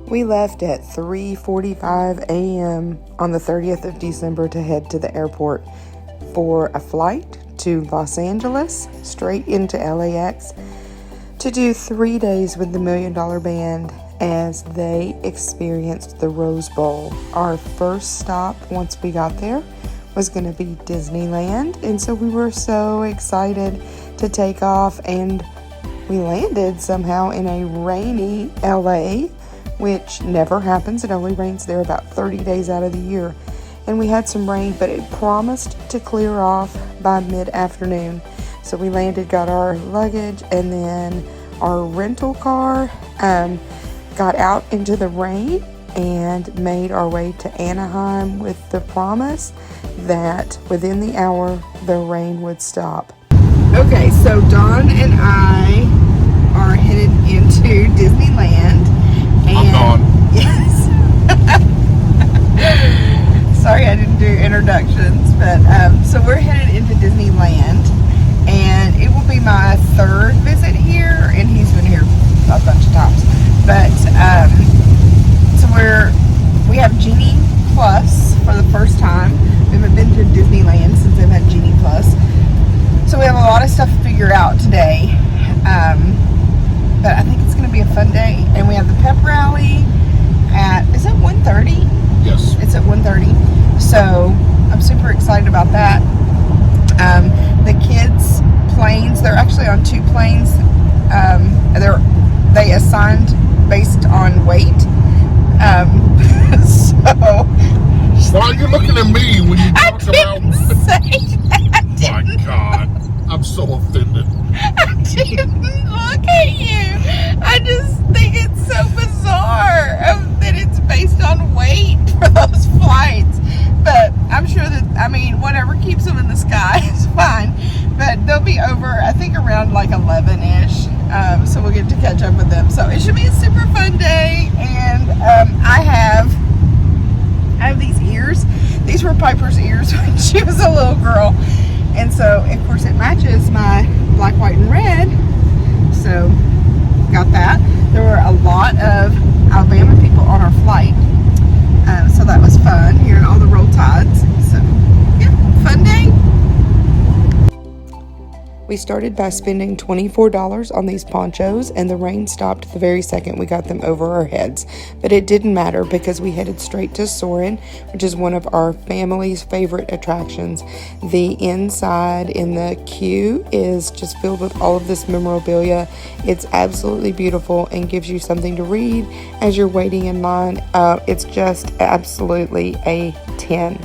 We left at 3:45 a.m. on the 30th of December to head to the airport for a flight to Los Angeles, straight into LAX, to do 3 days with the $1 Million Band as they experienced the Rose Bowl. Our first stop, once we got there, was going to be Disneyland, and so we were so excited to take off, and we landed somehow in a rainy LA, which never happens. It only rains there about 30 days out of the year. And we had some rain, but it promised to clear off by mid-afternoon. So we landed, got our luggage, and then our rental car, got out into the rain and made our way to Anaheim with the promise that within the hour, the rain would stop. Okay, so Dawn and I are headed into Disneyland. I'm gone. Yes. Sorry I didn't do introductions, but so we're headed into Disneyland, and it will be my third visit here, and he's been here a bunch of times. But so we have Genie Plus for the first time. We haven't been to Disneyland since they've had Genie Plus, so we have a lot of stuff to figure out today. But I think it's going to be a fun day. And we have the pep rally at, is it 1:30? Yes. It's at 1:30. So I'm super excited about that. The kids' planes, they're actually on 2 planes. They assigned based on weight. So. Why are you looking at me when you talk about... I didn't say that. My God. I'm so offended. I didn't look at you. I just think it's so bizarre that it's based on weight for those flights. But I'm sure that, whatever keeps them in the sky is fine. But they'll be over, I think, around like 11-ish. So we'll get to catch up with them. So it should be a super fun day. And I have these ears. These were Piper's ears when she was a little girl. And so, of course, it matches my black, white, and red. So, got that. There were a lot of Alabama people on our flight. So that was fun, hearing all the roll tides. So, yeah, fun day. We started by spending $24 on these ponchos, and the rain stopped the very second we got them over our heads. But it didn't matter because we headed straight to Soarin', which is one of our family's favorite attractions. The inside in the queue is just filled with all of this memorabilia. It's absolutely beautiful and gives you something to read as you're waiting in line. It's just absolutely a 10.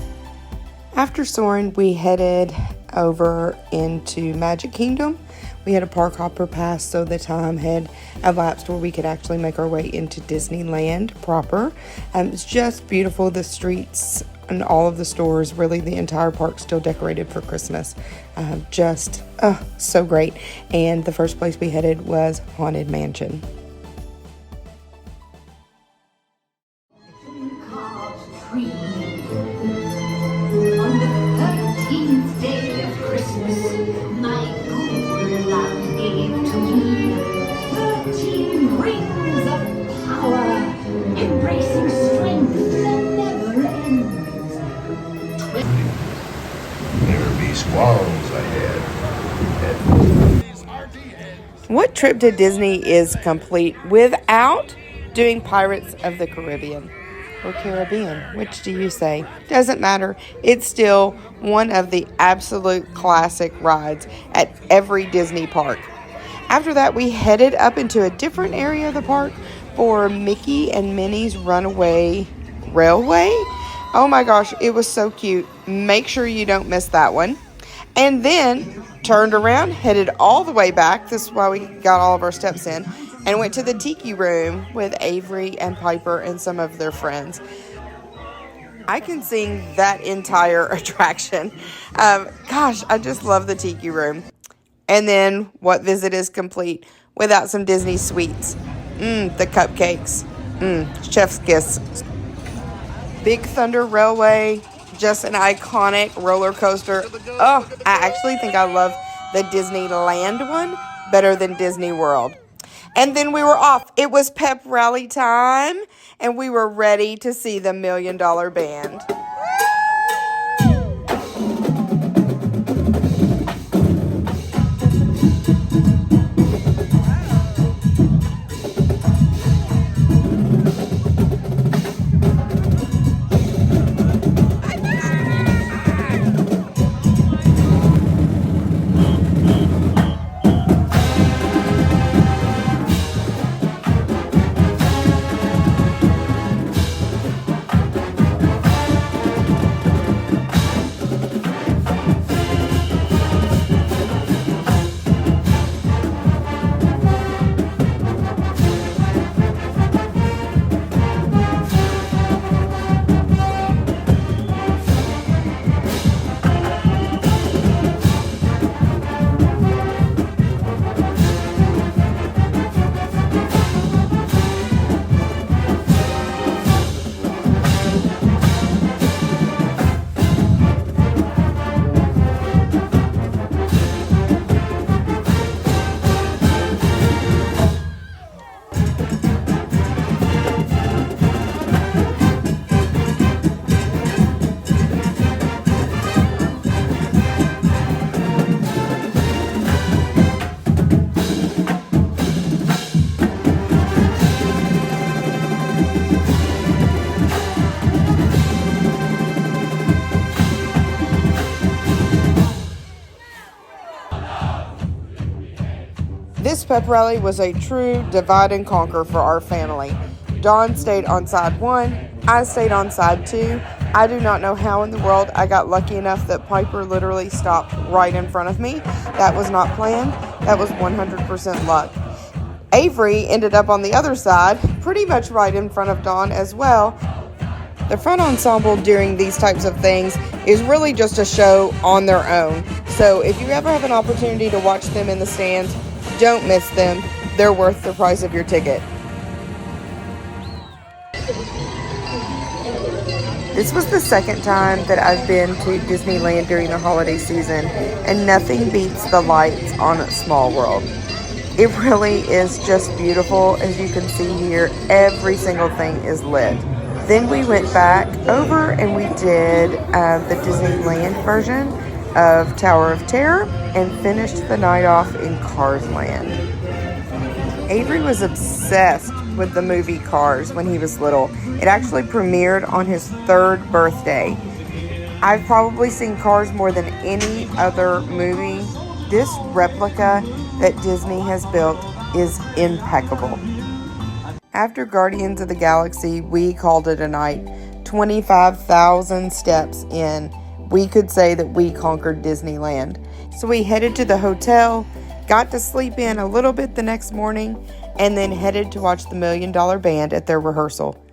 After Soarin', we headed over into Magic Kingdom. We had a park hopper pass, so the time had elapsed where we could actually make our way into Disneyland proper. It's just beautiful. The streets and all of the stores, really the entire park still decorated for Christmas. Just so great. And the first place we headed was Haunted Mansion. On the 13th day of Christmas, my good luck gave to me 13 rings of power, embracing strength that never ends. There'll be squalls ahead. What trip to Disney is complete without doing Pirates of the Caribbean? Or Caribbean, which do you say? Doesn't matter. It's still one of the absolute classic rides at every Disney park. After that, we headed up into a different area of the park for Mickey and Minnie's Runaway Railway. Oh my gosh, it was so cute. Make sure you don't miss that one. And then turned around, headed all the way back. This is why we got all of our steps in. And went to the Tiki Room with Avery and Piper and some of their friends. I can sing that entire attraction. Gosh, I just love the Tiki Room. And then what visit is complete without some Disney sweets? The cupcakes. Chef's kiss. Big Thunder Railway, just an iconic roller coaster. Oh, I actually think I love the Disneyland one better than Disney World. And then we were off. It was pep rally time, and we were ready to see the $1 Million Band. This pep rally was a true divide and conquer for our family. Dawn stayed on side 1, I stayed on side 2. I do not know how in the world I got lucky enough that Piper literally stopped right in front of me. That was not planned. That was 100% luck. Avery ended up on the other side, pretty much right in front of Dawn as well. The front ensemble during these types of things is really just a show on their own. So if you ever have an opportunity to watch them in the stands, don't miss them. They're worth the price of your ticket. This was the second time that I've been to Disneyland during the holiday season, and nothing beats the lights on Small World. It really is just beautiful. As you can see here, every single thing is lit. Then we went back over and we did the Disneyland version of Tower of Terror and finished the night off in Cars Land. Avery was obsessed with the movie Cars when he was little. It actually premiered on his 3rd birthday. I've probably seen Cars more than any other movie. This replica that Disney has built is impeccable. After Guardians of the Galaxy, we called it a night. 25,000 steps in. We could say that we conquered Disneyland. So we headed to the hotel, got to sleep in a little bit the next morning, and then headed to watch the $1 Million Band at their rehearsal.